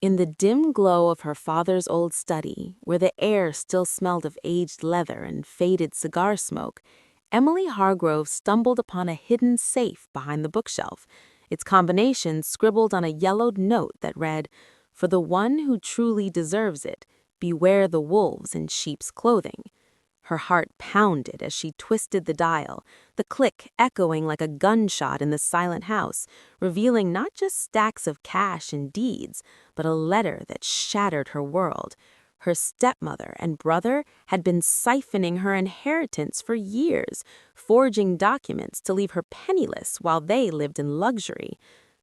In the dim glow of her father's old study, where the air still smelled of aged leather and faded cigar smoke, Emily Hargrove stumbled upon a hidden safe behind the bookshelf, its combination scribbled on a yellowed note that read, "For the one who truly deserves it, beware the wolves in sheep's clothing." Her heart pounded as she twisted the dial, the click echoing like a gunshot in the silent house, revealing not just stacks of cash and deeds, but a letter that shattered her world. Her stepmother and brother had been siphoning her inheritance for years, forging documents to leave her penniless while they lived in luxury.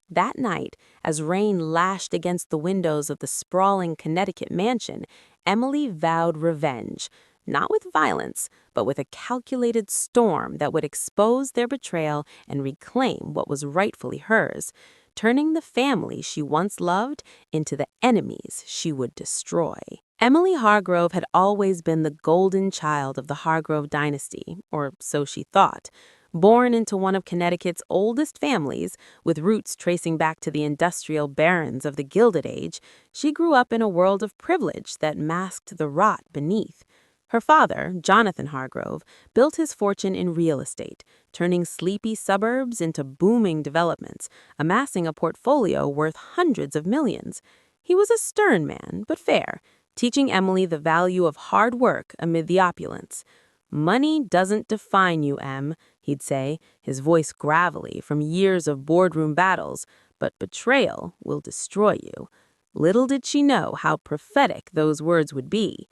That night, as rain lashed against the windows of the sprawling Connecticut mansion, Emily vowed revenge, not with violence, but with a calculated storm that would expose their betrayal and reclaim what was rightfully hers, turning the family she once loved into the enemies she would destroy. Emily Hargrove had always been the golden child of the Hargrove dynasty, or so she thought. Born into one of Connecticut's oldest families, with roots tracing back to the industrial barons of the Gilded Age, she grew up in a world of privilege that masked the rot beneath. Her father, Jonathan Hargrove, built his fortune in real estate, turning sleepy suburbs into booming developments, amassing a portfolio worth hundreds of millions. He was a stern man, but fair, teaching Emily the value of hard work amid the opulence. "Money doesn't define you, Em," he'd say, his voice gravelly from years of boardroom battles, "but betrayal will destroy you." Little did she know how prophetic those words would be.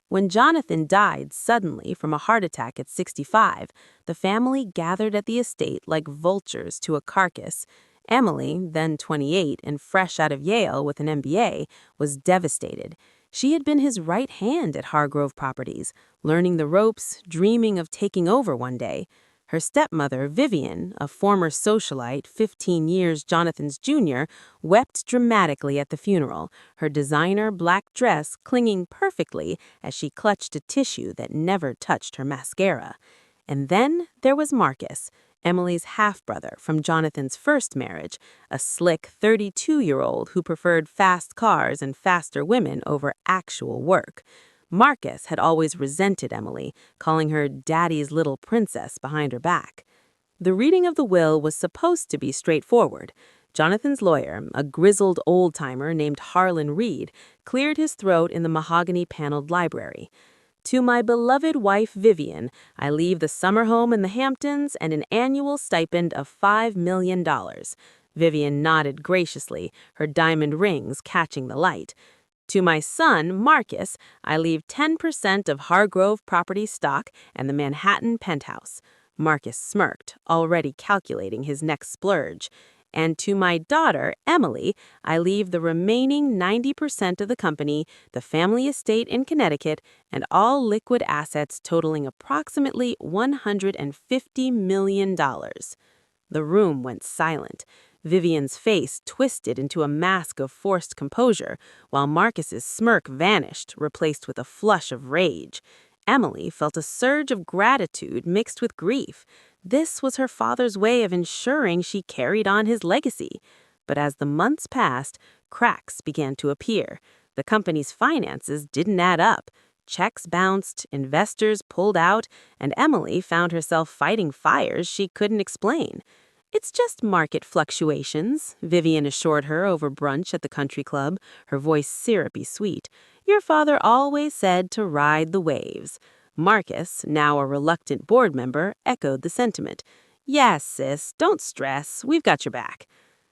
When Jonathan died suddenly from a heart attack at 65, the family gathered at the estate like vultures to a carcass. Emily, then 28 and fresh out of Yale with an MBA, was devastated. She had been his right hand at Hargrove Properties, learning the ropes, dreaming of taking over one day. Her stepmother, Vivian, a former socialite, 15 years Jonathan's junior, wept dramatically at the funeral, her designer black dress clinging perfectly as she clutched a tissue that never touched her mascara. And then there was Marcus, Emily's half-brother from Jonathan's first marriage, a slick 32-year-old who preferred fast cars and faster women over actual work. Marcus had always resented Emily, calling her Daddy's little princess behind her back. The reading of the will was supposed to be straightforward. Jonathan's lawyer, a grizzled old-timer named Harlan Reed, cleared his throat in the mahogany-paneled library. "To my beloved wife Vivian, I leave the summer home in the Hamptons and an annual stipend of $5 million. Vivian nodded graciously, her diamond rings catching the light. "To my son, Marcus, I leave 10% of Hargrove property stock and the Manhattan penthouse." Marcus smirked, already calculating his next splurge. "And to my daughter, Emily, I leave the remaining 90% of the company, the family estate in Connecticut, and all liquid assets totaling approximately $150 million. The room went silent. Vivian's face twisted into a mask of forced composure, while Marcus's smirk vanished, replaced with a flush of rage. Emily felt a surge of gratitude mixed with grief. This was her father's way of ensuring she carried on his legacy. But as the months passed, cracks began to appear. The company's finances didn't add up. Checks bounced, investors pulled out, and Emily found herself fighting fires she couldn't explain. "It's just market fluctuations," Vivian assured her over brunch at the country club, her voice syrupy sweet. "Your father always said to ride the waves." Marcus, now a reluctant board member, echoed the sentiment. "Yes, sis, don't stress, we've got your back."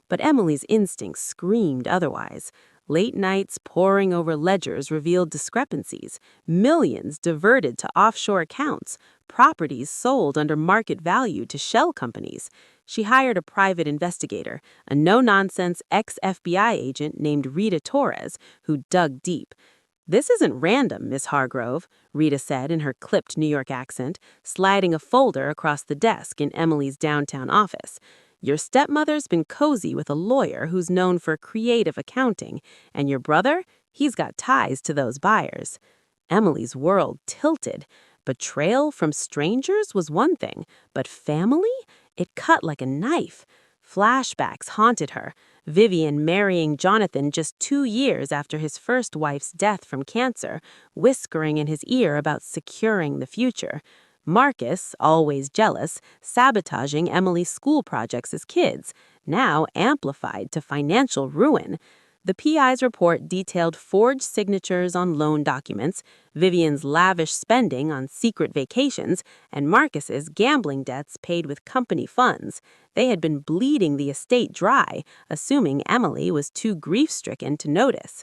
But Emily's instincts screamed otherwise. Late nights poring over ledgers revealed discrepancies, millions diverted to offshore accounts, properties sold under market value to shell companies. She hired a private investigator, a no-nonsense ex-FBI agent named Rita Torres, who dug deep. "This isn't random, Miss Hargrove," Rita said in her clipped New York accent, sliding a folder across the desk in Emily's downtown office. "Your stepmother's been cozy with a lawyer who's known for creative accounting, and your brother, he's got ties to those buyers." Emily's world tilted. Betrayal from strangers was one thing, but family? It cut like a knife. Flashbacks haunted her. Vivian marrying Jonathan just 2 years after his first wife's death from cancer, whispering in his ear about securing the future. Marcus, always jealous, sabotaging Emily's school projects as kids, now amplified to financial ruin. The PI's report detailed forged signatures on loan documents, Vivian's lavish spending on secret vacations, and Marcus's gambling debts paid with company funds. They had been bleeding the estate dry, assuming Emily was too grief-stricken to notice.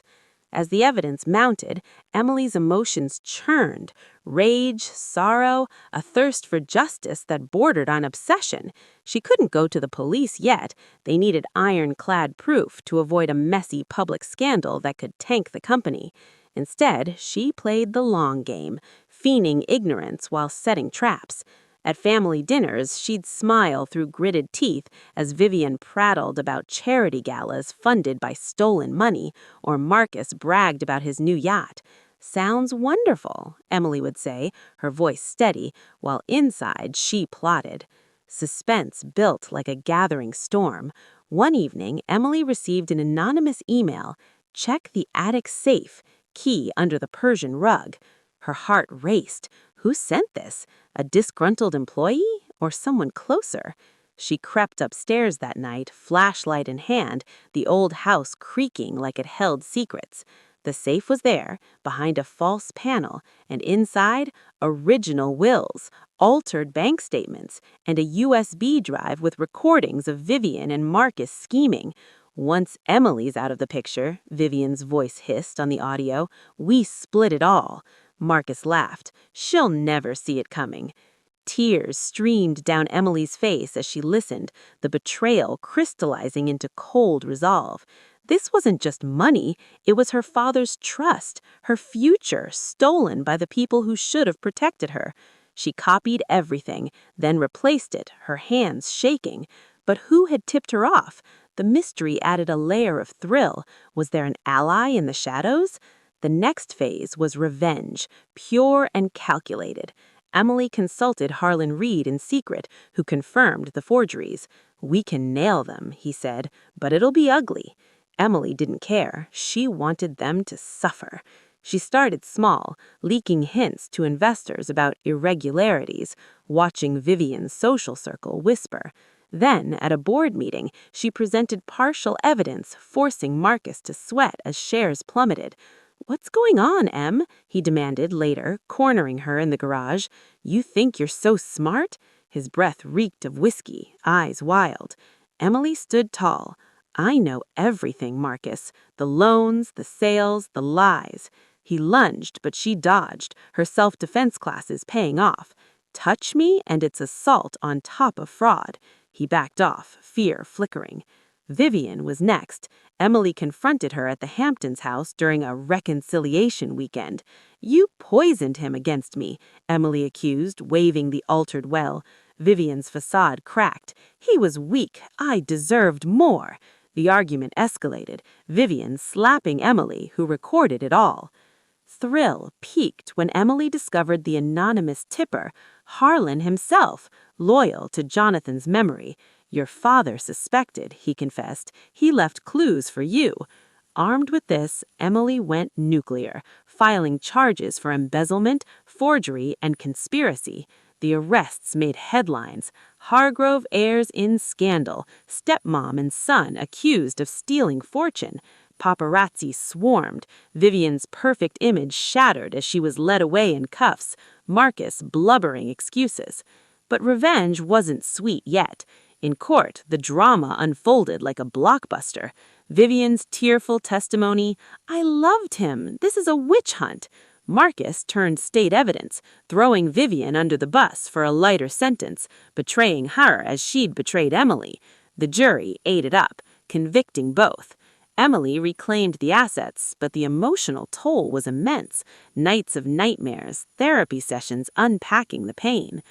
As the evidence mounted, Emily's emotions churned: rage, sorrow, a thirst for justice that bordered on obsession. She couldn't go to the police yet. They needed ironclad proof to avoid a messy public scandal that could tank the company. Instead, she played the long game, feigning ignorance while setting traps. At family dinners, she'd smile through gritted teeth as Vivian prattled about charity galas funded by stolen money, or Marcus bragged about his new yacht. "Sounds wonderful," Emily would say, her voice steady, while inside she plotted. Suspense built like a gathering storm. One evening, Emily received an anonymous email: "Check the attic safe, key under the Persian rug." Her heart raced. Who sent this? A disgruntled employee or someone closer? She crept upstairs that night, flashlight in hand, the old house creaking like it held secrets. The safe was there, behind a false panel, and inside, original wills, altered bank statements, and a USB drive with recordings of Vivian and Marcus scheming. "Once Emily's out of the picture," Vivian's voice hissed on the audio, "we split it all." Marcus laughed. "She'll never see it coming." Tears streamed down Emily's face as she listened, the betrayal crystallizing into cold resolve. This wasn't just money, it was her father's trust, her future stolen by the people who should have protected her. She copied everything, then replaced it, her hands shaking. But who had tipped her off? The mystery added a layer of thrill. Was there an ally in the shadows? The next phase was revenge, pure and calculated. Emily consulted Harlan Reed in secret, who confirmed the forgeries. "We can nail them," he said, "but it'll be ugly." Emily didn't care. She wanted them to suffer. She started small, leaking hints to investors about irregularities, watching Vivian's social circle whisper. Then, at a board meeting, she presented partial evidence, forcing Marcus to sweat as shares plummeted. "What's going on, Em?" he demanded later, cornering her in the garage. "You think you're so smart?" His breath reeked of whiskey, eyes wild. Emily stood tall. "I know everything, Marcus. The loans, the sales, the lies." He lunged, but she dodged, her self-defense classes paying off. "Touch me, and it's assault on top of fraud." He backed off, fear flickering. Vivian was next. Emily confronted her at the Hamptons' house during a reconciliation weekend. "You poisoned him against me," Emily accused, waving the altered well. Vivian's facade cracked. "He was weak. I deserved more." The argument escalated, Vivian slapping Emily, who recorded it all. Thrill peaked when Emily discovered the anonymous tipper, Harlan himself, loyal to Jonathan's memory. "Your father suspected," he confessed. "He left clues for you." Armed with this, Emily went nuclear, filing charges for embezzlement, forgery, and conspiracy. The arrests made headlines. Hargrove heirs in scandal, stepmom and son accused of stealing fortune. Paparazzi swarmed. Vivian's perfect image shattered as she was led away in cuffs, Marcus blubbering excuses. But revenge wasn't sweet yet. In court, the drama unfolded like a blockbuster. Vivian's tearful testimony: "I loved him. This is a witch hunt." Marcus turned state evidence, throwing Vivian under the bus for a lighter sentence, betraying her as she'd betrayed Emily. The jury ate it up, convicting both. Emily reclaimed the assets, but the emotional toll was immense. Nights of nightmares, therapy sessions unpacking the pain.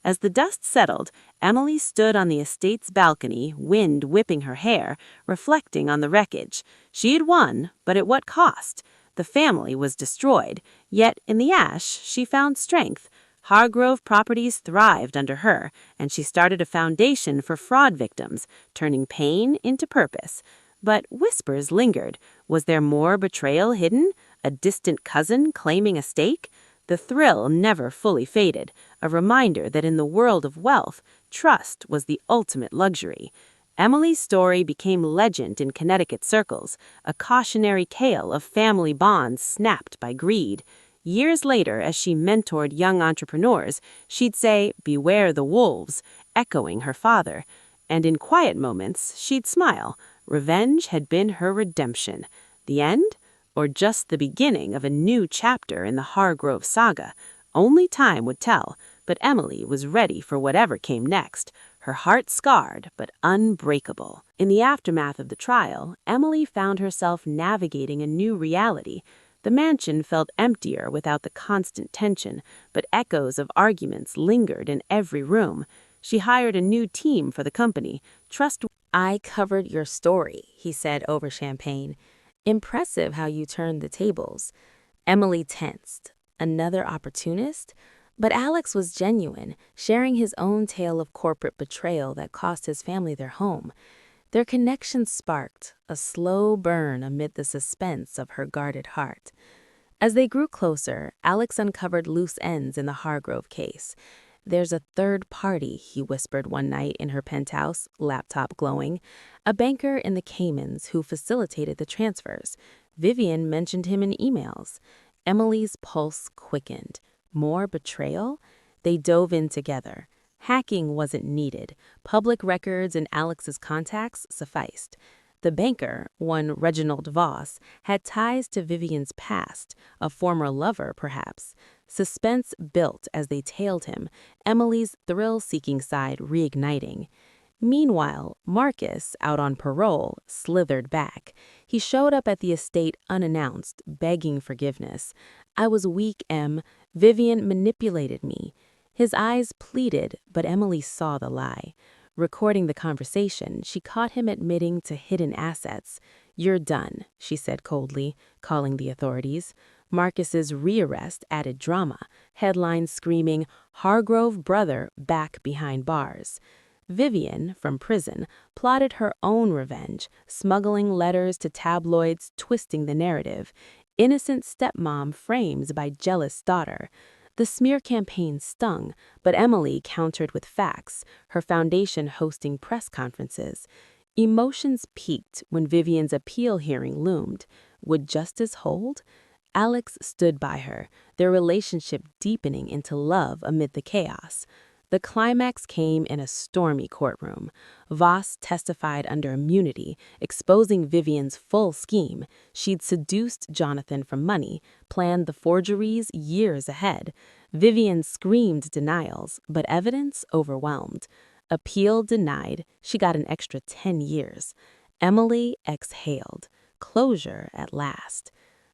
As the dust settled, Emily stood on the estate's balcony, wind whipping her hair, reflecting on the wreckage. She had won, but at what cost? The family was destroyed, yet in the ash she found strength. Hargrove Properties thrived under her, and she started a foundation for fraud victims, turning pain into purpose. But whispers lingered. Was there more betrayal hidden? A distant cousin claiming a stake? The thrill never fully faded, a reminder that in the world of wealth, trust was the ultimate luxury. Emily's story became legend in Connecticut circles, a cautionary tale of family bonds snapped by greed. Years later, as she mentored young entrepreneurs, she'd say, "Beware the wolves," echoing her father. And in quiet moments, she'd smile. Revenge had been her redemption. The end? Or just the beginning of a new chapter in the Hargrove saga? Only time would tell, but Emily was ready for whatever came next, her heart scarred but unbreakable. In the aftermath of the trial, Emily found herself navigating a new reality. The mansion felt emptier without the constant tension, but echoes of arguments lingered in every room. She hired a new team for the company. "I covered your story," he said over champagne. "Impressive how you turned the tables." Emily tensed. Another opportunist? But Alex was genuine, sharing his own tale of corporate betrayal that cost his family their home. Their connection sparked, a slow burn amid the suspense of her guarded heart. As they grew closer, Alex uncovered loose ends in the Hargrove case. "There's a third party," he whispered one night in her penthouse, laptop glowing. "A banker in the Caymans who facilitated the transfers. Vivian mentioned him in emails." Emily's pulse quickened. More betrayal? They dove in together. Hacking wasn't needed. Public records and Alex's contacts sufficed. The banker, one Reginald Voss, had ties to Vivian's past, a former lover perhaps. Suspense built as they tailed him, Emily's thrill-seeking side reigniting. Meanwhile, Marcus, out on parole, slithered back. He showed up at the estate unannounced, begging forgiveness. "I was weak, Em. Vivian manipulated me." His eyes pleaded, but Emily saw the lie. Recording the conversation, she caught him admitting to hidden assets. "You're done," she said coldly, calling the authorities. Marcus's rearrest added drama, headlines screaming, "Hargrove brother back behind bars." Vivian, from prison, plotted her own revenge, smuggling letters to tabloids, twisting the narrative. Innocent stepmom framed by jealous daughter. The smear campaign stung, but Emily countered with facts, her foundation hosting press conferences. Emotions peaked when Vivian's appeal hearing loomed. Would justice hold? Alex stood by her, their relationship deepening into love amid the chaos. The climax came in a stormy courtroom. Voss testified under immunity, exposing Vivian's full scheme. She'd seduced Jonathan for money, planned the forgeries years ahead. Vivian screamed denials, but evidence overwhelmed. Appeal denied, she got an extra 10 years. Emily exhaled. Closure at last.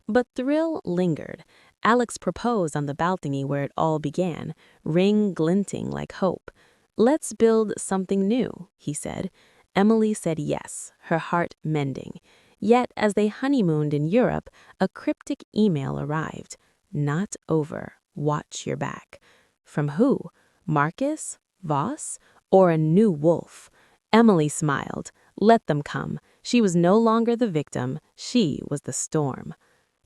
But thrill lingered. Alex proposed on the balcony where it all began, ring glinting like hope. "Let's build something new," he said. Emily said yes, her heart mending. Yet, as they honeymooned in Europe, a cryptic email arrived. "Not over. Watch your back." From who? Marcus? Voss? Or a new wolf? Emily smiled. Let them come. She was no longer the victim. She was the storm.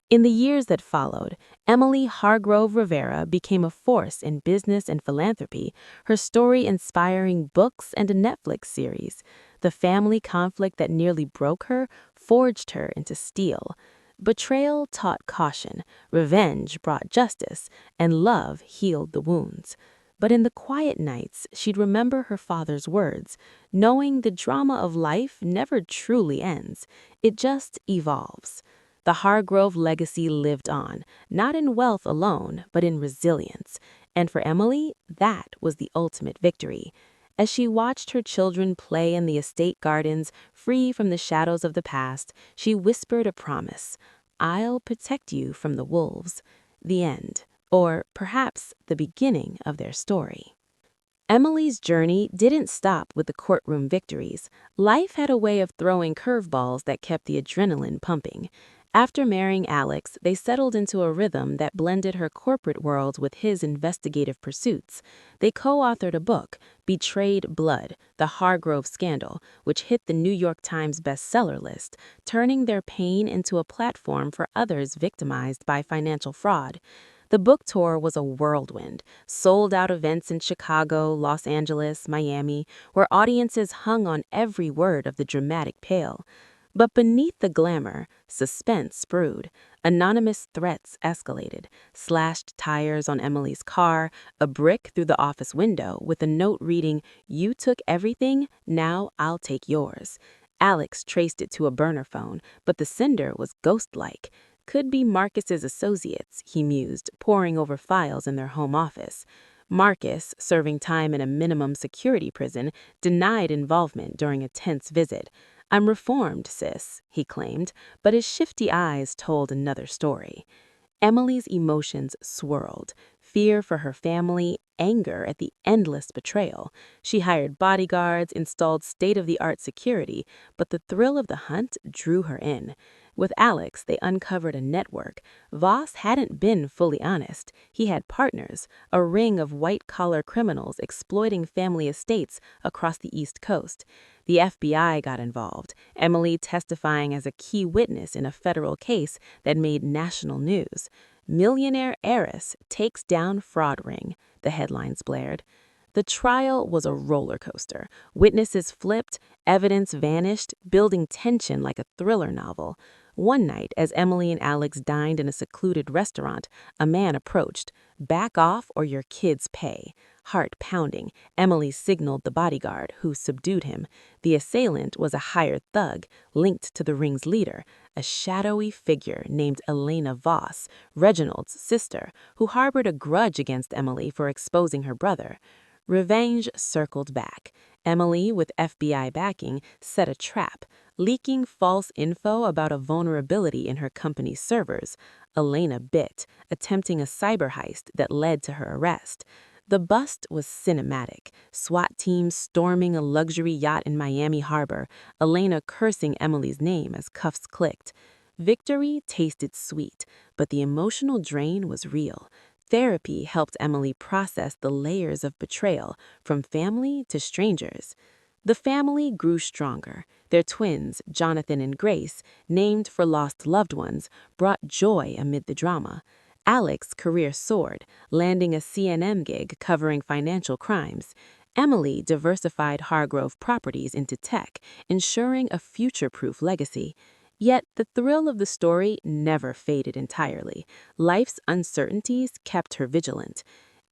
In the years that followed, Emily Hargrove Rivera became a force in business and philanthropy, her story inspiring books and a Netflix series. The family conflict that nearly broke her forged her into steel. Betrayal taught caution, revenge brought justice, and love healed the wounds. But in the quiet nights, she'd remember her father's words, knowing the drama of life never truly ends, it just evolves. The Hargrove legacy lived on, not in wealth alone, but in resilience. And for Emily, that was the ultimate victory. As she watched her children play in the estate gardens, free from the shadows of the past, she whispered a promise. "I'll protect you from the wolves." The end, or perhaps the beginning of their story. Emily's journey didn't stop with the courtroom victories. Life had a way of throwing curveballs that kept the adrenaline pumping. After marrying Alex, they settled into a rhythm that blended her corporate world with his investigative pursuits. They co-authored a book, Betrayed Blood, The Hargrove Scandal, which hit the New York Times bestseller list, turning their pain into a platform for others victimized by financial fraud. The book tour was a whirlwind, sold-out events in Chicago, Los Angeles, Miami, where audiences hung on every word of the dramatic tale. But beneath the glamour, suspense brewed. Anonymous threats escalated, slashed tires on Emily's car, a brick through the office window with a note reading, "You took everything, now I'll take yours." Alex traced it to a burner phone, but the sender was ghost-like. Could be Marcus's associates, he mused, poring over files in their home office. Marcus, serving time in a minimum security prison, denied involvement during a tense visit. "I'm reformed, sis," he claimed, but his shifty eyes told another story. Emily's emotions swirled, fear for her family, anger at the endless betrayal. She hired bodyguards, installed state-of-the-art security, but the thrill of the hunt drew her in. With Alex, they uncovered a network. Voss hadn't been fully honest. He had partners, a ring of white-collar criminals exploiting family estates across the East Coast. The FBI got involved, Emily testifying as a key witness in a federal case that made national news. "Millionaire heiress takes down fraud ring," the headlines blared. The trial was a roller coaster. Witnesses flipped, evidence vanished, building tension like a thriller novel. One night, as Emily and Alex dined in a secluded restaurant, a man approached. "Back off or your kids pay." Heart pounding, Emily signaled the bodyguard, who subdued him. The assailant was a hired thug, linked to the ring's leader, a shadowy figure named Elena Voss, Reginald's sister, who harbored a grudge against Emily for exposing her brother. Revenge circled back. Emily, with FBI backing, set a trap, leaking false info about a vulnerability in her company's servers. Elena bit, attempting a cyber heist that led to her arrest. The bust was cinematic. SWAT teams storming a luxury yacht in Miami Harbor, Elena cursing Emily's name as cuffs clicked. Victory tasted sweet, but the emotional drain was real. Therapy helped Emily process the layers of betrayal, from family to strangers. The family grew stronger. Their twins, Jonathan and Grace, named for lost loved ones, brought joy amid the drama. Alex's career soared, landing a CNN gig covering financial crimes. Emily diversified Hargrove Properties into tech, ensuring a future-proof legacy. Yet the thrill of the story never faded entirely. Life's uncertainties kept her vigilant.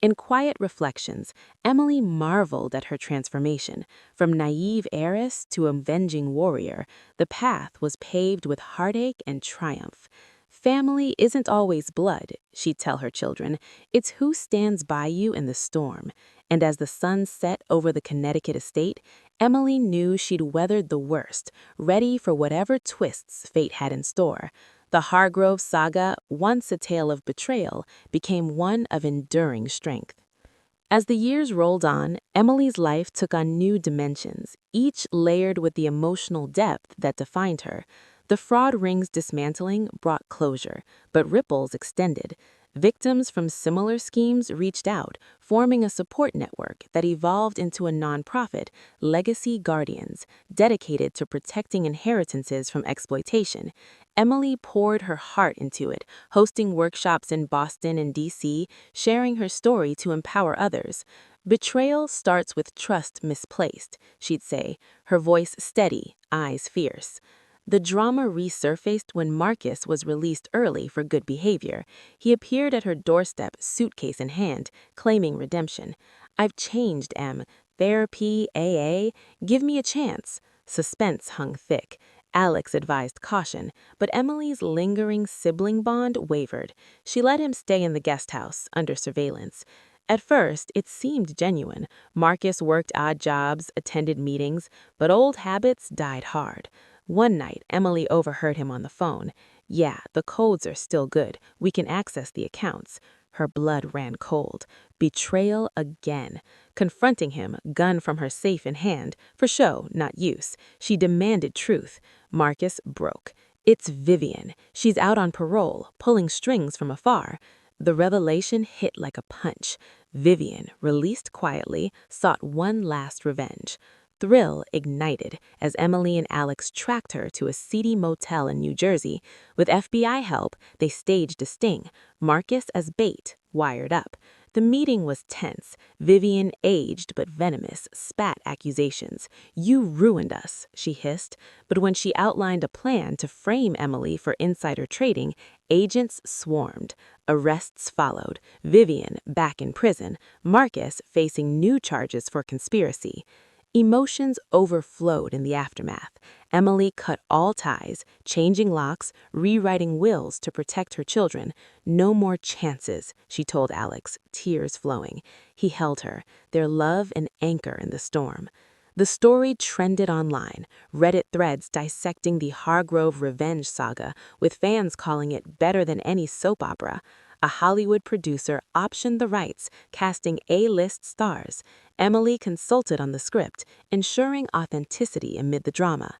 In quiet reflections, Emily marveled at her transformation. From naive heiress to avenging warrior, the path was paved with heartache and triumph. "Family isn't always blood," she'd tell her children. "It's who stands by you in the storm." And as the sun set over the Connecticut estate, Emily knew she'd weathered the worst, ready for whatever twists fate had in store. The Hargrove saga, once a tale of betrayal, became one of enduring strength. As the years rolled on, Emily's life took on new dimensions, each layered with the emotional depth that defined her. The fraud ring's dismantling brought closure, but ripples extended. Victims from similar schemes reached out, forming a support network that evolved into a nonprofit, Legacy Guardians, dedicated to protecting inheritances from exploitation. Emily poured her heart into it, hosting workshops in Boston and D.C., sharing her story to empower others. "Betrayal starts with trust misplaced," she'd say, her voice steady, eyes fierce. The drama resurfaced when Marcus was released early for good behavior. He appeared at her doorstep, suitcase in hand, claiming redemption. "I've changed, Em. Therapy, AA. Give me a chance." Suspense hung thick. Alex advised caution, but Emily's lingering sibling bond wavered. She let him stay in the guest house, under surveillance. At first, it seemed genuine. Marcus worked odd jobs, attended meetings, but old habits died hard. One night, Emily overheard him on the phone. "Yeah, the codes are still good. We can access the accounts." Her blood ran cold. Betrayal again. Confronting him, gun from her safe in hand, for show, not use, she demanded truth. Marcus broke. It's Vivian. She's out on parole, pulling strings from afar. The revelation hit like a punch. Vivian, released quietly, sought one last revenge. Thrill ignited as Emily and Alex tracked her to a seedy motel in New Jersey. With FBI help, they staged a sting, Marcus as bait, wired up. The meeting was tense. Vivian, aged but venomous, spat accusations. "You ruined us," she hissed. But when she outlined a plan to frame Emily for insider trading, agents swarmed. Arrests followed. Vivian back in prison. Marcus facing new charges for conspiracy. Emotions overflowed in the aftermath. Emily cut all ties, changing locks, rewriting wills to protect her children. "No more chances," she told Alex, tears flowing. He held her, their love an anchor in the storm. The story trended online, Reddit threads dissecting the Hargrove revenge saga, with fans calling it better than any soap opera. A Hollywood producer optioned the rights, casting A-list stars. Emily consulted on the script, ensuring authenticity amid the drama.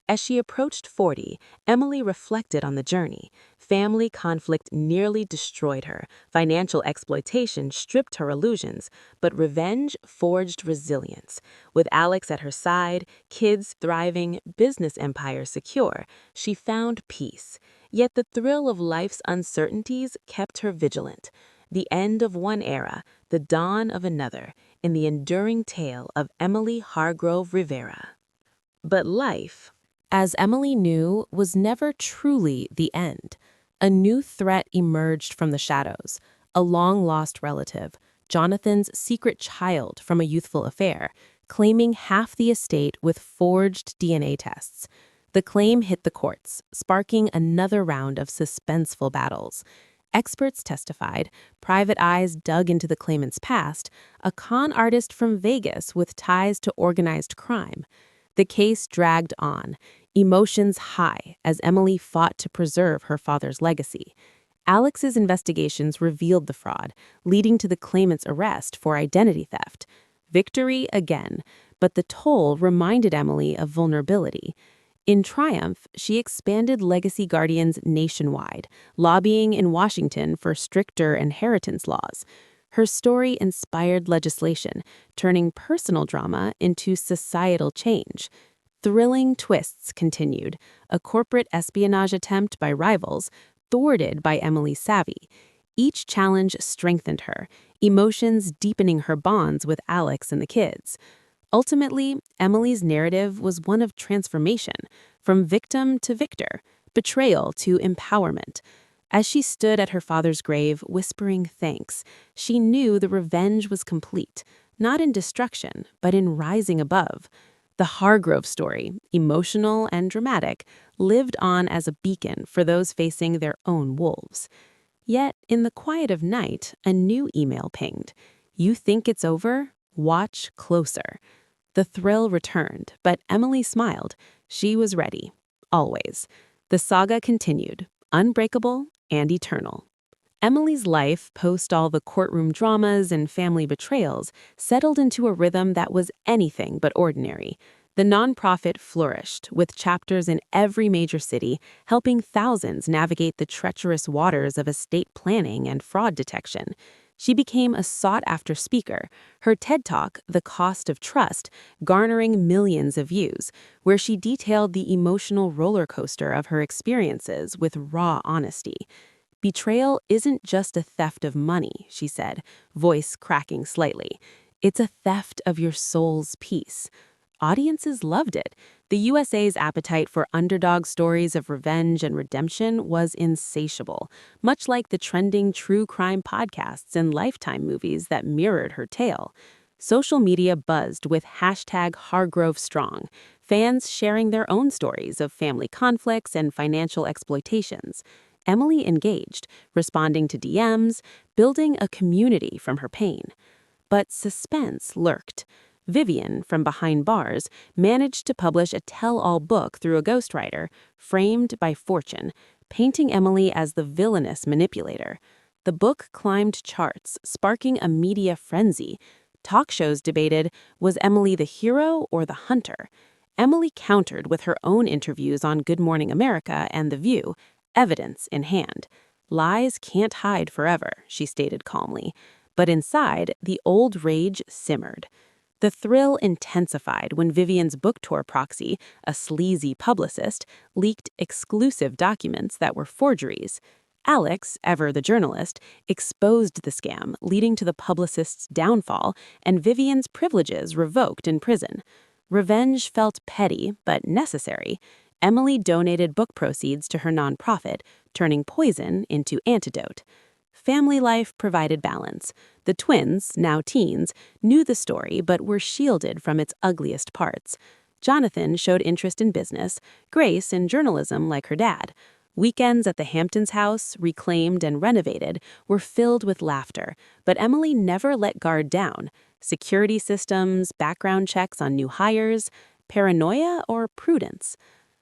As she approached 40, Emily reflected on the journey. Family conflict nearly destroyed her, financial exploitation stripped her illusions, but revenge forged resilience. With Alex at her side, kids thriving, business empire secure, she found peace. Yet the thrill of life's uncertainties kept her vigilant. The end of one era, the dawn of another, in the enduring tale of Emily Hargrove Rivera. But life, as Emily knew, was never truly the end. A new threat emerged from the shadows, a long-lost relative, Jonathan's secret child from a youthful affair, claiming half the estate with forged DNA tests. The claim hit the courts, sparking another round of suspenseful battles. Experts testified, private eyes dug into the claimant's past, a con artist from Vegas with ties to organized crime. The case dragged on, emotions high as Emily fought to preserve her father's legacy. Alex's investigations revealed the fraud, leading to the claimant's arrest for identity theft. Victory again, but the toll reminded Emily of vulnerability. In triumph, she expanded legacy guardians nationwide, lobbying in Washington for stricter inheritance laws. Her story inspired legislation, turning personal drama into societal change. Thrilling twists continued, a corporate espionage attempt by rivals, thwarted by Emily's savvy. Each challenge strengthened her, emotions deepening her bonds with Alex and the kids. Ultimately, Emily's narrative was one of transformation, from victim to victor, betrayal to empowerment. As she stood at her father's grave, whispering thanks, she knew the revenge was complete, not in destruction, but in rising above. The Hargrove story, emotional and dramatic, lived on as a beacon for those facing their own wolves. Yet, in the quiet of night, a new email pinged. "You think it's over? Watch closer." The thrill returned, but Emily smiled. She was ready. Always. The saga continued, unbreakable and eternal. Emily's life, post all the courtroom dramas and family betrayals, settled into a rhythm that was anything but ordinary. The nonprofit flourished, with chapters in every major city, helping thousands navigate the treacherous waters of estate planning and fraud detection. She became a sought-after speaker, her TED Talk, The Cost of Trust, garnering millions of views, where she detailed the emotional roller coaster of her experiences with raw honesty. "Betrayal isn't just a theft of money," she said, voice cracking slightly. "It's a theft of your soul's peace." Audiences loved it. The USA's appetite for underdog stories of revenge and redemption was insatiable, much like the trending true crime podcasts and Lifetime movies that mirrored her tale. Social media buzzed with #HargroveStrong, fans sharing their own stories of family conflicts and financial exploitations. Emily engaged, responding to DMs, building a community from her pain. But suspense lurked. Vivian, from behind bars, managed to publish a tell-all book through a ghostwriter, Framed by Fortune, painting Emily as the villainous manipulator. The book climbed charts, sparking a media frenzy. Talk shows debated, was Emily the hero or the hunter? Emily countered with her own interviews on Good Morning America and The View, evidence in hand. Lies can't hide forever, she stated calmly. But inside, the old rage simmered. The thrill intensified when Vivian's book tour proxy, a sleazy publicist, leaked exclusive documents that were forgeries. Alex, ever the journalist, exposed the scam, leading to the publicist's downfall and Vivian's privileges revoked in prison. Revenge felt petty, but necessary. Emily donated book proceeds to her nonprofit, turning poison into antidote. Family life provided balance. The twins, now teens, knew the story but were shielded from its ugliest parts. Jonathan showed interest in business, Grace in journalism like her dad. Weekends at the Hamptons house, reclaimed and renovated, were filled with laughter, but Emily never let guard down. Security systems, background checks on new hires, paranoia or prudence?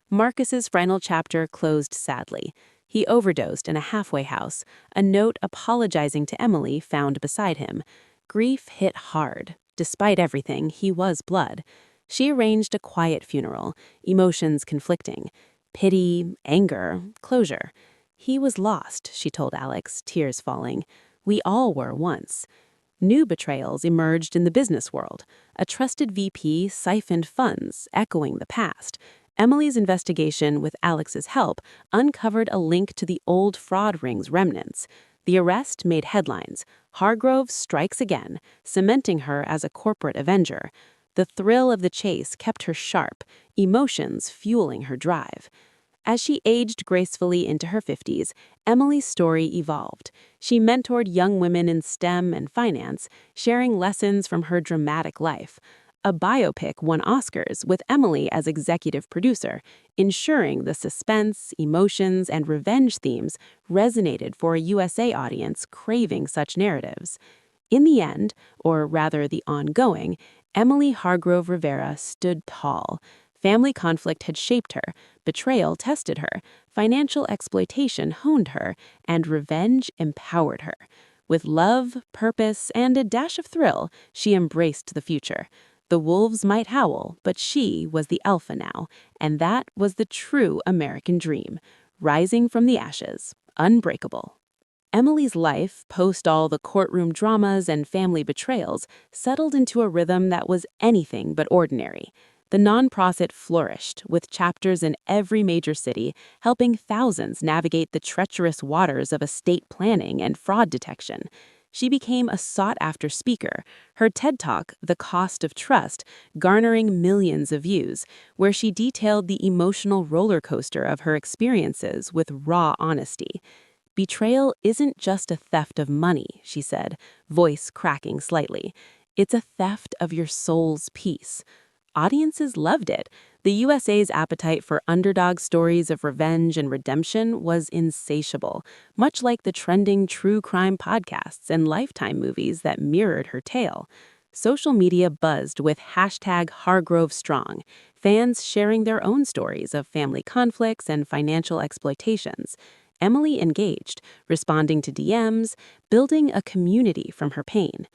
Marcus's final chapter closed sadly. He overdosed in a halfway house, a note apologizing to Emily found beside him. Grief hit hard. Despite everything, he was blood. She arranged a quiet funeral, emotions conflicting. Pity, anger, closure. He was lost, she told Alex, tears falling. We all were once. New betrayals emerged in the business world. A trusted VP siphoned funds, echoing the past. Emily's investigation, with Alex's help, uncovered a link to the old fraud ring's remnants. The arrest made headlines. Hargrove strikes again, cementing her as a corporate avenger. The thrill of the chase kept her sharp, emotions fueling her drive. As she aged gracefully into her 50s, Emily's story evolved. She mentored young women in STEM and finance, sharing lessons from her dramatic life. A biopic won Oscars with Emily as executive producer, ensuring the suspense, emotions, and revenge themes resonated for a USA audience craving such narratives. In the end, or rather the ongoing, Emily Hargrove Rivera stood tall. Family conflict had shaped her, betrayal tested her, financial exploitation honed her, and revenge empowered her. With love, purpose, and a dash of thrill, she embraced the future. The wolves might howl, but she was the alpha now, and that was the true American dream, rising from the ashes, unbreakable. Emily's life, post all the courtroom dramas and family betrayals, settled into a rhythm that was anything but ordinary. The nonprofit flourished, with chapters in every major city, helping thousands navigate the treacherous waters of estate planning and fraud detection. She became a sought-after speaker, her TED Talk, The Cost of Trust, garnering millions of views, where she detailed the emotional roller coaster of her experiences with raw honesty. Betrayal isn't just a theft of money, she said, voice cracking slightly. It's a theft of your soul's peace. Audiences loved it. The USA's appetite for underdog stories of revenge and redemption was insatiable, much like the trending true crime podcasts and Lifetime movies that mirrored her tale. Social media buzzed with #HargroveStrong, fans sharing their own stories of family conflicts and financial exploitations. Emily engaged, responding to DMs, building a community from her pain.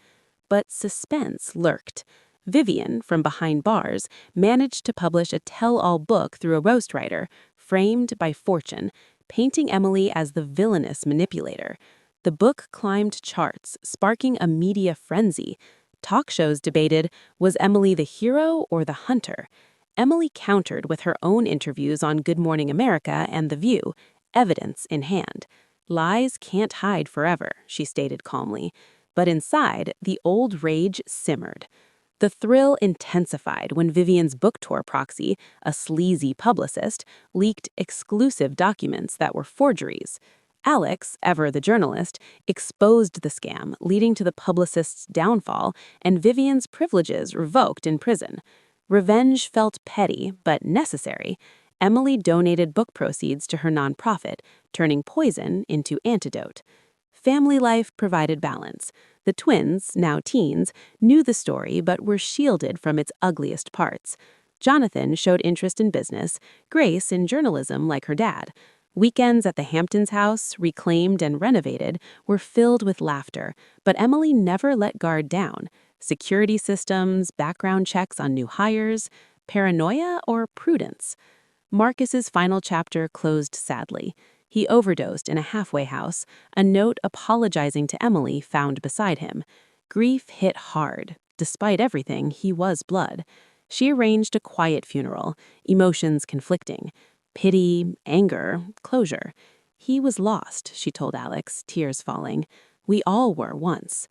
But suspense lurked. Vivian, from behind bars, managed to publish a tell-all book through a ghostwriter, framed by fortune, painting Emily as the villainous manipulator. The book climbed charts, sparking a media frenzy. Talk shows debated, was Emily the hero or the hunter? Emily countered with her own interviews on Good Morning America and The View, evidence in hand. Lies can't hide forever, she stated calmly. But inside, the old rage simmered. The thrill intensified when Vivian's book tour proxy, a sleazy publicist, leaked exclusive documents that were forgeries. Alex, ever the journalist, exposed the scam, leading to the publicist's downfall and Vivian's privileges revoked in prison. Revenge felt petty, but necessary. Emily donated book proceeds to her nonprofit, turning poison into antidote. Family life provided balance. The twins, now teens, knew the story but were shielded from its ugliest parts. Jonathan showed interest in business, Grace in journalism like her dad. Weekends at the Hamptons house, reclaimed and renovated, were filled with laughter, but Emily never let guard down. Security systems, background checks on new hires, Paranoia or prudence? Marcus's final chapter closed sadly. He overdosed in a halfway house, a note apologizing to Emily found beside him. Grief hit hard. Despite everything, he was blood. She arranged a quiet funeral, emotions conflicting. Pity, anger, closure. He was lost, she told Alex, tears falling. We all were once.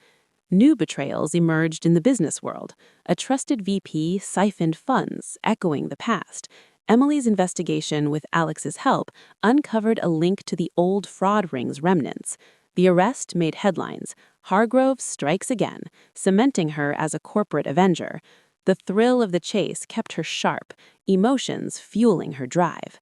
New betrayals emerged in the business world. A trusted VP siphoned funds, echoing the past. Emily's investigation, with Alex's help, uncovered a link to the old fraud ring's remnants. The arrest made headlines. Hargrove strikes again, cementing her as a corporate avenger. The thrill of the chase kept her sharp, emotions fueling her drive.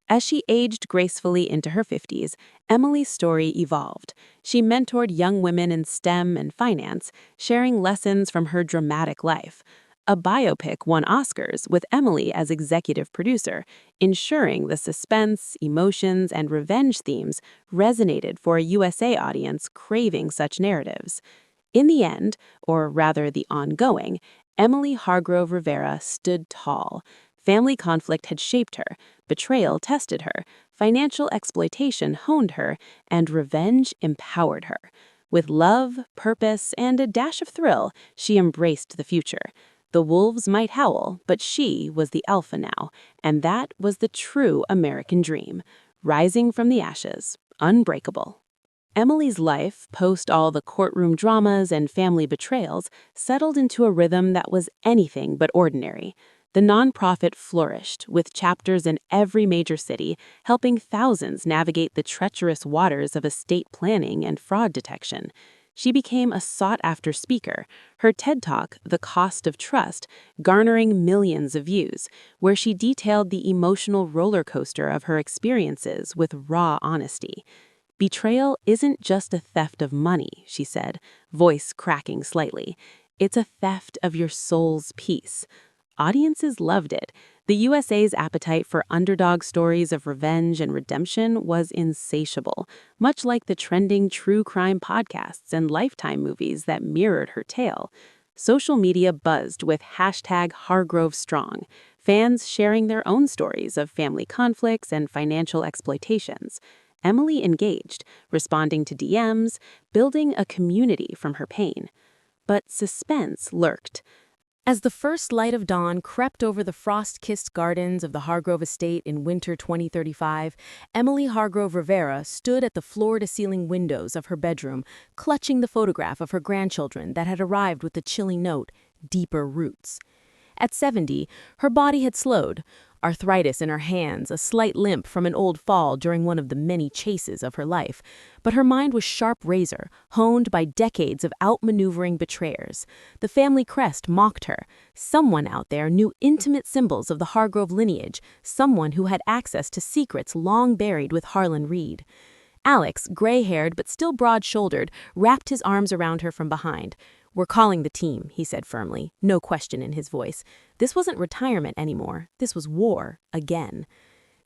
As she aged gracefully into her 50s, Emily's story evolved. She mentored young women in STEM and finance, sharing lessons from her dramatic life. A biopic won Oscars with Emily as executive producer, ensuring the suspense, emotions, and revenge themes resonated for a USA audience craving such narratives. In the end, or rather the ongoing, Emily Hargrove Rivera stood tall. Family conflict had shaped her, betrayal tested her, financial exploitation honed her, and revenge empowered her. With love, purpose, and a dash of thrill, she embraced the future. The wolves might howl, but she was the alpha now, and that was the true American dream, rising from the ashes, unbreakable. Emily's life, post all the courtroom dramas and family betrayals, settled into a rhythm that was anything but ordinary. The nonprofit flourished, with chapters in every major city, helping thousands navigate the treacherous waters of estate planning and fraud detection. She became a sought-after speaker, her TED Talk, The Cost of Trust, garnering millions of views, where she detailed the emotional roller coaster of her experiences with raw honesty. Betrayal isn't just a theft of money, she said, voice cracking slightly. It's a theft of your soul's peace. Audiences loved it. The USA's appetite for underdog stories of revenge and redemption was insatiable, much like the trending true crime podcasts and Lifetime movies that mirrored her tale. Social media buzzed with #HargroveStrong, fans sharing their own stories of family conflicts and financial exploitations. Emily engaged, responding to DMs, building a community from her pain. But suspense lurked. As the first light of dawn crept over the frost-kissed gardens of the Hargrove estate in winter 2035, Emily Hargrove Rivera stood at the floor-to-ceiling windows of her bedroom, clutching the photograph of her grandchildren that had arrived with the chilling note, "Deeper Roots." At 70, her body had slowed, arthritis in her hands, a slight limp from an old fall during one of the many chases of her life. But her mind was sharp razor, honed by decades of outmaneuvering betrayers. The family crest mocked her. Someone out there knew intimate symbols of the Hargrove lineage, someone who had access to secrets long buried with Harlan Reed. Alex, gray-haired but still broad-shouldered, wrapped his arms around her from behind. "We're calling the team," he said firmly, no question in his voice. This wasn't retirement anymore. This was war, again.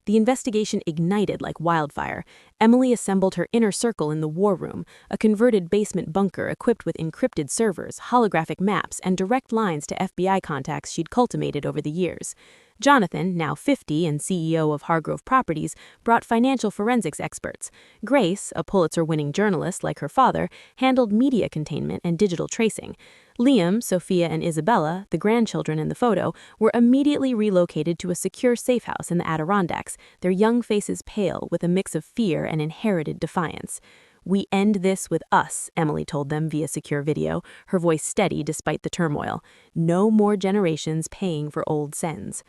The investigation ignited like wildfire. Emily assembled her inner circle in the war room, a converted basement bunker equipped with encrypted servers, holographic maps, and direct lines to FBI contacts she'd cultivated over the years. Jonathan, now 50 and CEO of Hargrove Properties, brought financial forensics experts. Grace, a Pulitzer-winning journalist like her father, handled media containment and digital tracing. Liam, Sophia, and Isabella, the grandchildren in the photo, were immediately relocated to a secure safe house in the Adirondacks, their young faces pale with a mix of fear and inherited defiance. "We end this with us," Emily told them via secure video, her voice steady despite the turmoil. "No more generations paying for old sins."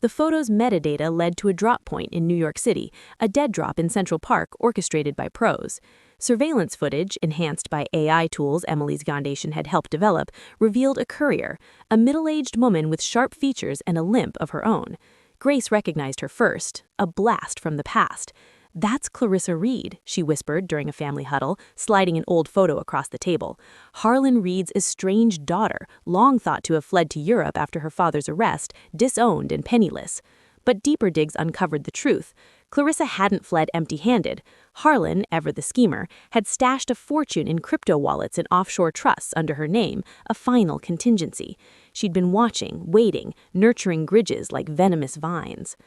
The photo's metadata led to a drop point in New York City, a dead drop in Central Park orchestrated by pros. Surveillance footage, enhanced by AI tools Emily's foundation had helped develop, revealed a courier, a middle-aged woman with sharp features and a limp of her own. Grace recognized her first, a blast from the past. "That's Clarissa Reed," she whispered during a family huddle, sliding an old photo across the table. Harlan Reed's estranged daughter, long thought to have fled to Europe after her father's arrest, disowned and penniless. But deeper digs uncovered the truth. Clarissa hadn't fled empty-handed. Harlan, ever the schemer, had stashed a fortune in crypto wallets and offshore trusts under her name, a final contingency. She'd been watching, waiting, nurturing grudges like venomous vines.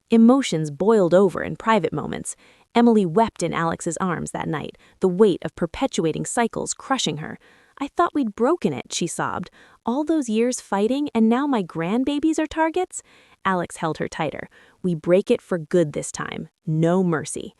Emotions boiled over in private moments. Emily wept in Alex's arms that night, the weight of perpetuating cycles crushing her. "I thought we'd broken it," she sobbed. "All those years fighting, and now my grandbabies are targets?" Alex held her tighter. "We break it for good this time. No mercy."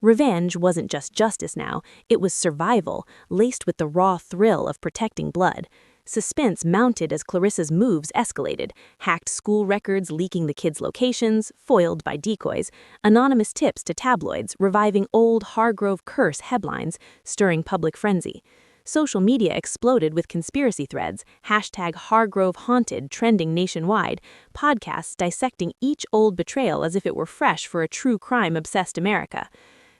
Revenge wasn't just justice now, it was survival, laced with the raw thrill of protecting blood. Suspense mounted as Clarissa's moves escalated, hacked school records leaking the kids' locations, foiled by decoys, anonymous tips to tabloids reviving old Hargrove curse headlines, stirring public frenzy. Social media exploded with conspiracy threads, #Hargrove Haunted trending nationwide, podcasts dissecting each old betrayal as if it were fresh for a true crime-obsessed America.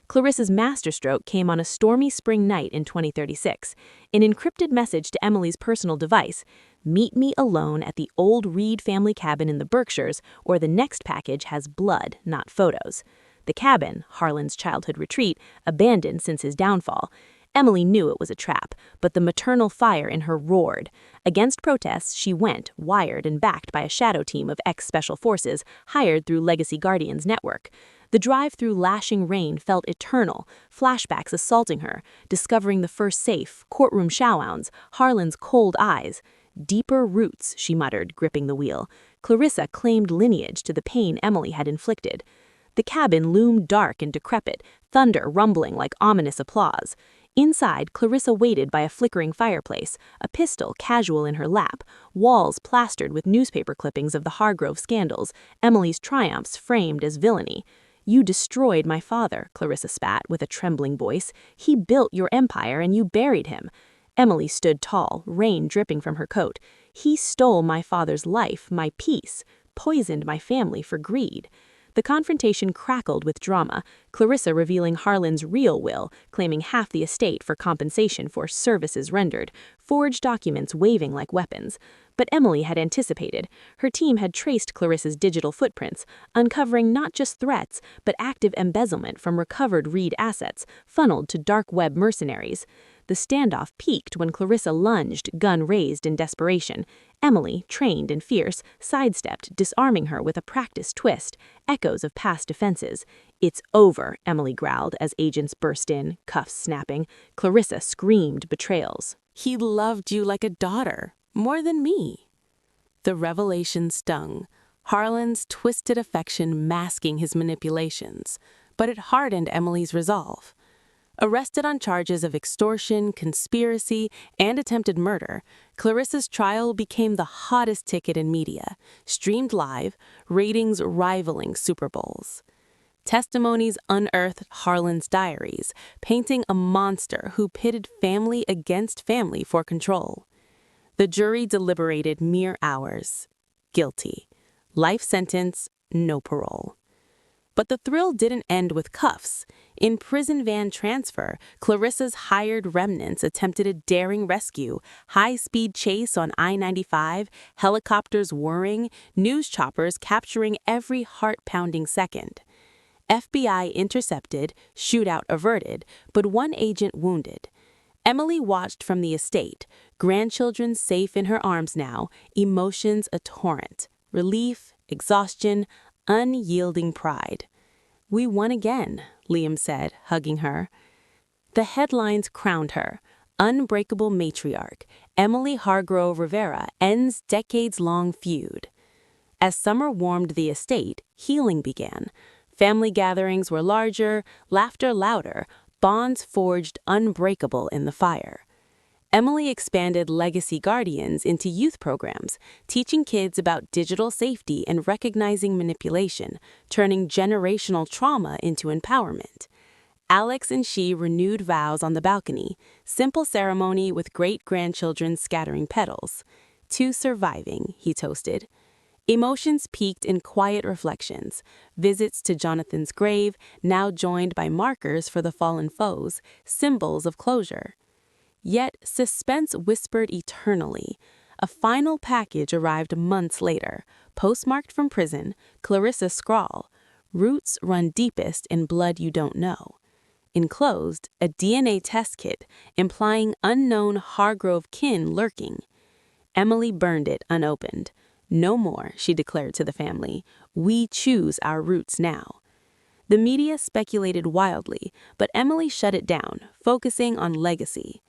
Clarissa's masterstroke came on a stormy spring night in 2036. An encrypted message to Emily's personal device: "Meet me alone at the old Reed family cabin in the Berkshires, or the next package has blood, not photos." The cabin, Harlan's childhood retreat, abandoned since his downfall. Emily knew it was a trap, but the maternal fire in her roared. Against protests, she went, wired and backed by a shadow team of ex-special forces hired through Legacy Guardians network. The drive through lashing rain felt eternal, flashbacks assaulting her, discovering the first safe, courtroom showdowns, Harlan's cold eyes. "Deeper roots," she muttered, gripping the wheel. Clarissa claimed lineage to the pain Emily had inflicted. The cabin loomed dark and decrepit, thunder rumbling like ominous applause. Inside, Clarissa waited by a flickering fireplace, a pistol casual in her lap, walls plastered with newspaper clippings of the Hargrove scandals, Emily's triumphs framed as villainy. "You destroyed my father," Clarissa spat with a trembling voice. "He built your empire and you buried him." Emily stood tall, rain dripping from her coat. "He stole my father's life, my peace, poisoned my family for greed." The confrontation crackled with drama, Clarissa revealing Harlan's real will, claiming half the estate for compensation for services rendered, forged documents waving like weapons. But Emily had anticipated. Her team had traced Clarissa's digital footprints, uncovering not just threats, but active embezzlement from recovered Reed assets, funneled to dark web mercenaries. The standoff peaked when Clarissa lunged, gun raised in desperation. Emily, trained and fierce, sidestepped, disarming her with a practiced twist, echoes of past defenses. "It's over," Emily growled as agents burst in, cuffs snapping. Clarissa screamed betrayals. "He loved you like a daughter, more than me." The revelation stung, Harlan's twisted affection masking his manipulations, but it hardened Emily's resolve. Arrested on charges of extortion, conspiracy, and attempted murder, Clarissa's trial became the hottest ticket in media, streamed live, ratings rivaling Super Bowls. Testimonies unearthed Harlan's diaries, painting a monster who pitted family against family for control. The jury deliberated mere hours. Guilty. Life sentence, no parole. But the thrill didn't end with cuffs. In prison van transfer, Clarissa's hired remnants attempted a daring rescue, high-speed chase on I-95, helicopters whirring, news choppers capturing every heart-pounding second. FBI intercepted, shootout averted, but one agent wounded. Emily watched from the estate, grandchildren safe in her arms now, emotions a torrent, relief, exhaustion, unyielding pride. "We won again," Liam said, hugging her. The headlines crowned her. Unbreakable matriarch, Emily Hargrove Rivera ends decades-long feud. As summer warmed the estate, healing began. Family gatherings were larger, laughter louder, bonds forged unbreakable in the fire. Emily expanded Legacy Guardians into youth programs, teaching kids about digital safety and recognizing manipulation, turning generational trauma into empowerment. Alex and she renewed vows on the balcony, simple ceremony with great-grandchildren scattering petals. "To surviving," he toasted. Emotions peaked in quiet reflections, visits to Jonathan's grave, now joined by markers for the fallen foes, symbols of closure. Yet suspense whispered eternally. A final package arrived months later, postmarked from prison, Clarissa's scrawl. Roots run deepest in blood you don't know. Enclosed, a DNA test kit implying unknown Hargrove kin lurking. Emily burned it unopened. No more, she declared to the family. We choose our roots now. The media speculated wildly, but Emily shut it down, focusing on legacy.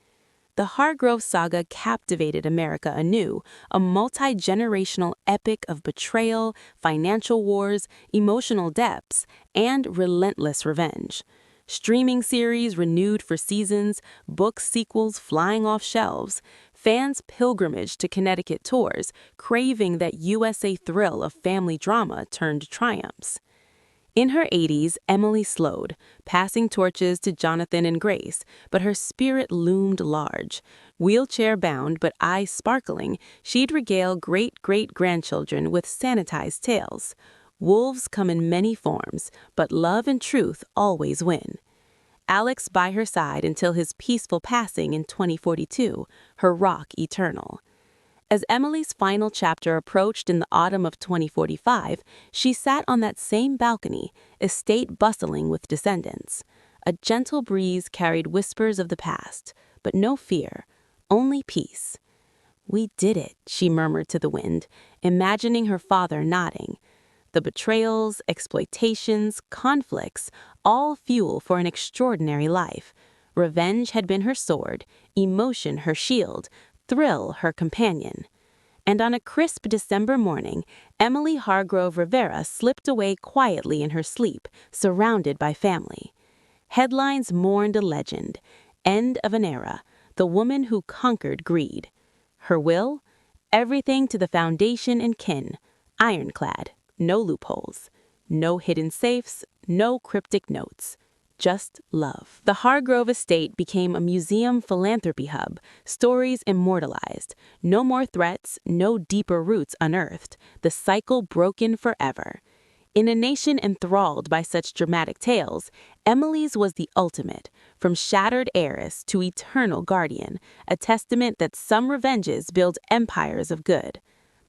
The Hargrove saga captivated America anew, a multi-generational epic of betrayal, financial wars, emotional depths, and relentless revenge. Streaming series renewed for seasons, book sequels flying off shelves, fans pilgrimaged to Connecticut tours, craving that USA thrill of family drama turned triumphs. In her 80s, Emily slowed, passing torches to Jonathan and Grace, but her spirit loomed large. Wheelchair-bound but eyes sparkling, she'd regale great-great-grandchildren with sanitized tales. Wolves come in many forms, but love and truth always win. Alex by her side until his peaceful passing in 2042, her rock eternal. As Emily's final chapter approached in the autumn of 2045, she sat on that same balcony, estate bustling with descendants. A gentle breeze carried whispers of the past, but no fear, only peace. We did it, she murmured to the wind, imagining her father nodding. The betrayals, exploitations, conflicts, all fuel for an extraordinary life. Revenge had been her sword, emotion her shield, thrill her companion. And on a crisp December morning, Emily Hargrove Rivera slipped away quietly in her sleep, surrounded by family. Headlines mourned a legend, end of an era, the woman who conquered greed. Her will? Everything to the foundation and kin, ironclad, no loopholes, no hidden safes, no cryptic notes. Just love. The Hargrove estate became a museum philanthropy hub, stories immortalized. No more threats, no deeper roots unearthed, the cycle broken forever. In a nation enthralled by such dramatic tales, Emily's was the ultimate, from shattered heiress to eternal guardian, a testament that some revenges build empires of good.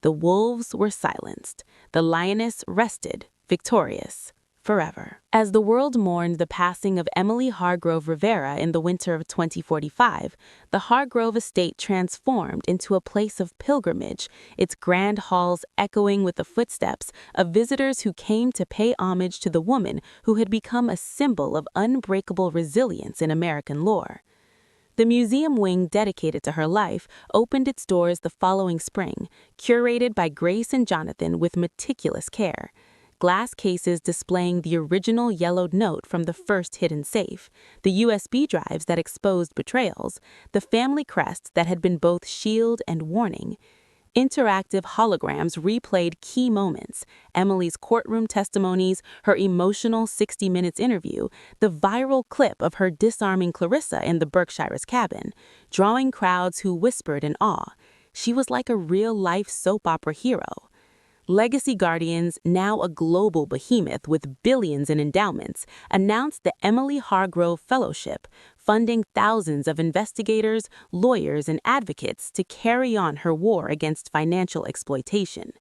The wolves were silenced, the lioness rested, victorious. Forever. As the world mourned the passing of Emily Hargrove Rivera in the winter of 2045, the Hargrove estate transformed into a place of pilgrimage, its grand halls echoing with the footsteps of visitors who came to pay homage to the woman who had become a symbol of unbreakable resilience in American lore. The museum wing dedicated to her life opened its doors the following spring, curated by Grace and Jonathan with meticulous care. Glass cases displaying the original yellowed note from the first hidden safe, the USB drives that exposed betrayals, the family crest that had been both shield and warning. Interactive holograms replayed key moments, Emily's courtroom testimonies, her emotional 60 Minutes interview, the viral clip of her disarming Clarissa in the Berkshire's cabin, drawing crowds who whispered in awe. She was like a real-life soap opera hero. Legacy Guardians, now a global behemoth with billions in endowments, announced the Emily Hargrove Fellowship, funding thousands of investigators, lawyers, and advocates to carry on her war against financial exploitation.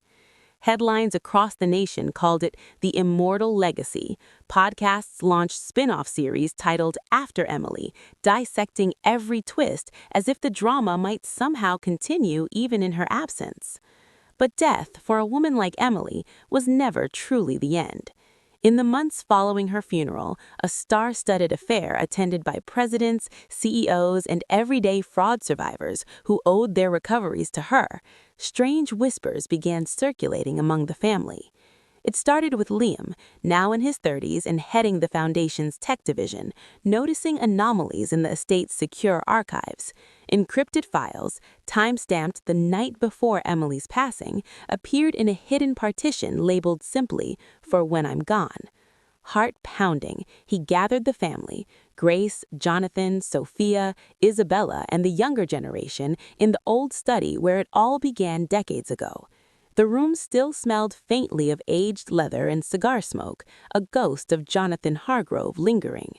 Headlines across the nation called it the Immortal Legacy. Podcasts launched spin-off series titled After Emily, dissecting every twist as if the drama might somehow continue even in her absence. But death, for a woman like Emily, was never truly the end. In the months following her funeral, a star-studded affair attended by presidents, CEOs, and everyday fraud survivors who owed their recoveries to her, strange whispers began circulating among the family. It started with Liam, now in his 30s and heading the foundation's tech division, noticing anomalies in the estate's secure archives. Encrypted files, time-stamped the night before Emily's passing, appeared in a hidden partition labeled simply, "For when I'm gone." Heart pounding, he gathered the family, Grace, Jonathan, Sophia, Isabella, and the younger generation, in the old study where it all began decades ago. The room still smelled faintly of aged leather and cigar smoke, a ghost of Jonathan Hargrove lingering.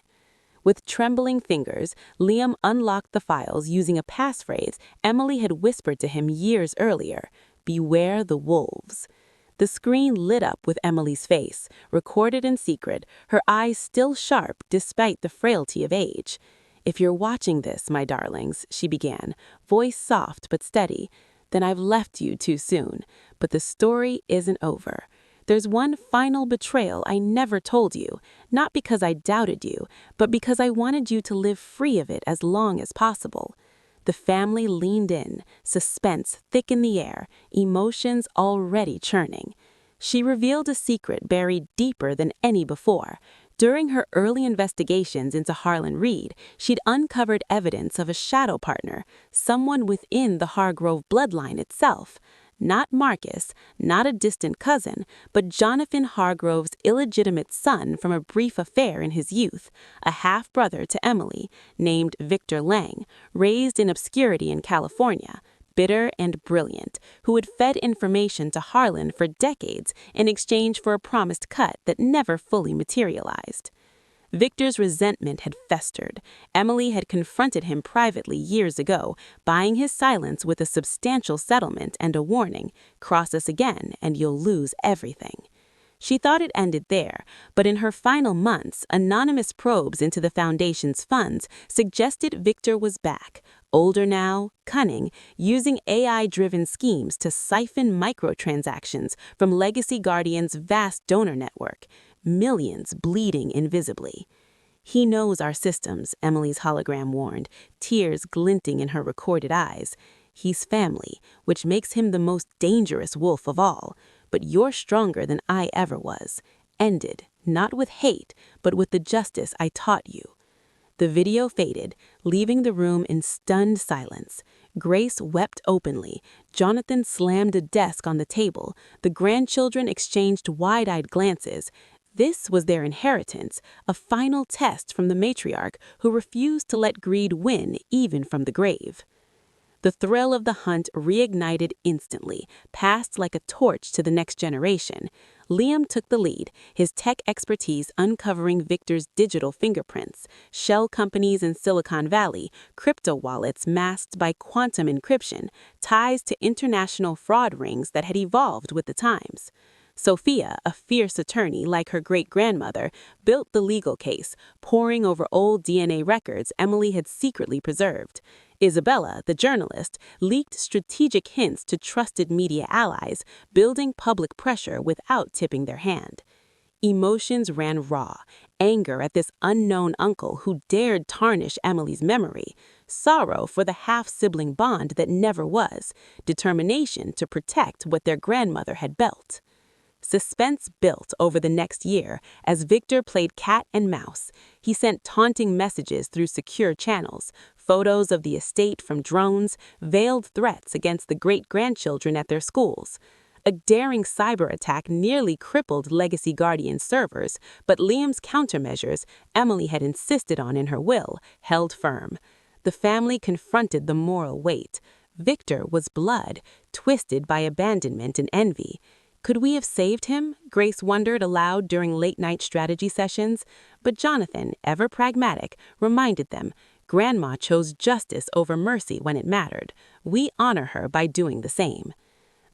With trembling fingers, Liam unlocked the files using a passphrase Emily had whispered to him years earlier, "Beware the wolves." The screen lit up with Emily's face, recorded in secret, her eyes still sharp despite the frailty of age. "If you're watching this, my darlings," she began, voice soft but steady, "then I've left you too soon. But the story isn't over. There's one final betrayal I never told you, not because I doubted you, but because I wanted you to live free of it as long as possible." The family leaned in, suspense thick in the air, emotions already churning. She revealed a secret buried deeper than any before. During her early investigations into Harlan Reed, she'd uncovered evidence of a shadow partner, someone within the Hargrove bloodline itself. Not Marcus, not a distant cousin, but Jonathan Hargrove's illegitimate son from a brief affair in his youth, a half-brother to Emily, named Victor Lang, raised in obscurity in California, bitter and brilliant, who had fed information to Harlan for decades in exchange for a promised cut that never fully materialized. Victor's resentment had festered. Emily had confronted him privately years ago, buying his silence with a substantial settlement and a warning, "Cross us again and you'll lose everything." She thought it ended there, but in her final months, anonymous probes into the Foundation's funds suggested Victor was back, older now, cunning, using AI-driven schemes to siphon microtransactions from Legacy Guardian's vast donor network, millions bleeding invisibly. "He knows our systems," Emily's hologram warned, tears glinting in her recorded eyes. "He's family, which makes him the most dangerous wolf of all. But you're stronger than I ever was. Ended, not with hate, but with the justice I taught you." The video faded, leaving the room in stunned silence. Grace wept openly. Jonathan slammed a desk on the table. The grandchildren exchanged wide-eyed glances. This was their inheritance, a final test from the matriarch who refused to let greed win even from the grave. The thrill of the hunt reignited instantly, passed like a torch to the next generation. Liam took the lead, his tech expertise uncovering Victor's digital fingerprints, shell companies in Silicon Valley, crypto wallets masked by quantum encryption, ties to international fraud rings that had evolved with the times. Sophia, a fierce attorney like her great-grandmother, built the legal case, poring over old DNA records Emily had secretly preserved. Isabella, the journalist, leaked strategic hints to trusted media allies, building public pressure without tipping their hand. Emotions ran raw, anger at this unknown uncle who dared tarnish Emily's memory, sorrow for the half-sibling bond that never was, determination to protect what their grandmother had built. Suspense built over the next year as Victor played cat and mouse. He sent taunting messages through secure channels, photos of the estate from drones, veiled threats against the great-grandchildren at their schools. A daring cyber attack nearly crippled Legacy Guardian servers, but Liam's countermeasures, Emily had insisted on in her will, held firm. The family confronted the moral weight. Victor was blood, twisted by abandonment and envy. Could we have saved him? Grace wondered aloud during late-night strategy sessions. But Jonathan, ever pragmatic, reminded them, "Grandma chose justice over mercy when it mattered. We honor her by doing the same."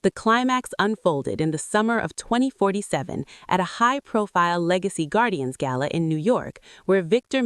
The climax unfolded in the summer of 2047 at a high-profile Legacy Guardians gala in New York, where Victor